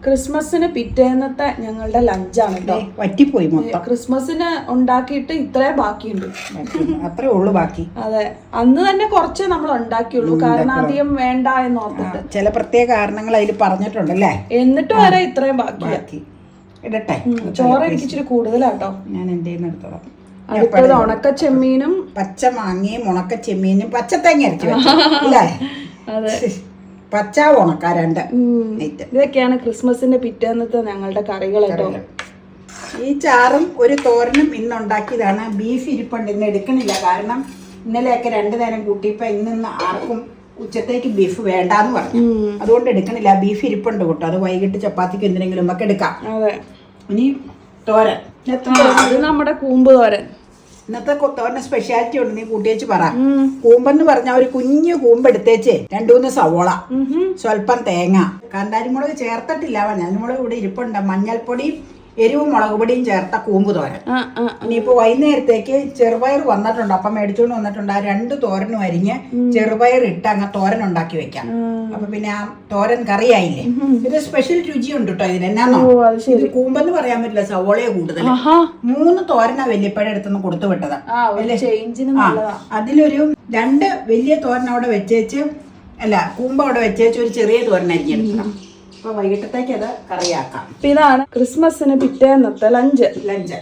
ക്രിസ്മസിന് പിറ്റേന്നത്തെ ഞങ്ങളുടെ ലഞ്ചാണ് കേട്ടോ. വറ്റിപ്പോയി മൊത്തം. ക്രിസ്മസിന് ഉണ്ടാക്കിയിട്ട് ഇത്രേ ബാക്കിയുണ്ട്. അത്രേ ഉള്ളു ബാക്കി. അതെ, അന്ന് തന്നെ കുറച്ച് നമ്മൾ ഉണ്ടാക്കിയുള്ളൂ, കാരണം അധികം വേണ്ട എന്ന് ഓർത്തിട്ട്. ചില പ്രത്യേക കാരണങ്ങൾ അതിൽ പറഞ്ഞിട്ടുണ്ടല്ലേ. എന്നിട്ട് വരെ ഇത്രയും ബാക്കി ഇടട്ടെ. ചോറ് എനിക്ക് ഇച്ചിരി കൂടുതലാട്ടോ. ഞാൻ എന്റെ എടുത്തോളാം. അടുത്തത് ഉണക്ക ചെമ്മീനും പച്ച മാങ്ങയും ഉണക്ക ചെമ്മീനും പച്ചത്തേങ്ങ അരച്ചു അല്ലേ. അതെ, പച്ച ഉണക്ക രണ്ട്. ഇതൊക്കെയാണ് ക്രിസ്മസിന്റെ പിറ്റേന്നത്തെ ഞങ്ങളുടെ കറികൾ കേട്ടോ. ഈ ചാറും ഒരു തോരനും ഇന്നുണ്ടാക്കിയതാണ്. ബീഫ് ഇരിപ്പുണ്ട്, ഇന്ന് എടുക്കണില്ല. കാരണം ഇന്നലെയൊക്കെ 2 നേരം കൂട്ടിയപ്പോ ഇന്ന് ആർക്കും ഉച്ചത്തേക്ക് ബീഫ് വേണ്ടാന്ന് പറഞ്ഞു. അതുകൊണ്ട് എടുക്കണില്ല. ബീഫ് ഇരിപ്പുണ്ട് കേട്ടോ. അത് വൈകിട്ട് ചപ്പാത്തിക്ക് എന്തിനെങ്കിലും ഒക്കെ എടുക്കാം. അതെ, ഇനി തോരൻ. അത് നമ്മുടെ കൂമ്പ് തോരൻ. ഇന്നത്തെ തോരന് സ്പെഷ്യാലിറ്റി ഉണ്ട്. നീ കൂട്ടിയേച്ച് പറ. കൂമ്പെന്ന് പറഞ്ഞാൽ ഒരു കുഞ്ഞു കൂമ്പ് എടുത്തേച്ച് 2-3 സവോള, സ്വല്പം തേങ്ങ, കാന്താരിമുളക് ചേർത്തിട്ടില്ല. മഞ്ഞൾമുളക് ഇവിടെ ഇരിപ്പുണ്ട്. മഞ്ഞൾപ്പൊടിയും എരിവും മുളക് പൊടിയും ചേർത്ത കൂമ്പ് തോരൻ. ഇനിയിപ്പോ വൈകുന്നേരത്തേക്ക് ചെറുപയർ വന്നിട്ടുണ്ട്. അപ്പം മേടിച്ചോണ്ട് വന്നിട്ടുണ്ട്. ആ 2 തോരനും അരിഞ്ഞ് ചെറുപയർ ഇട്ട് അങ്ങ് തോരൻ ഉണ്ടാക്കി വെക്കാം. അപ്പൊ പിന്നെ ആ തോരൻ കറിയായില്ലേ. ഇത് സ്പെഷ്യൽ രുചിയുണ്ട് കേട്ടോ ഇതിന്. എന്നാന്നോ, ഇത് കൂമ്പെന്ന് പറയാൻ പറ്റില്ല, സവോളയെ കൂടുതൽ. 3 തോരനാ വല്യപ്പഴ അടുത്തുനിന്ന് കൊടുത്തു വിട്ടത്. അതിലൊരു 2 വലിയ തോരൻ അവിടെ വെച്ചേച്ച്, അല്ല കൂമ്പ് അവിടെ വെച്ചേച്ച് ഒരു ചെറിയ തോരൻ അരിഞ്ഞെടുക്കണം. അപ്പൊ വൈകിട്ടത്തേക്ക് അത് കറിയാക്കാം. ഇതാണ് ക്രിസ്മസിന് പിറ്റേന്നത്തെ ലഞ്ച്.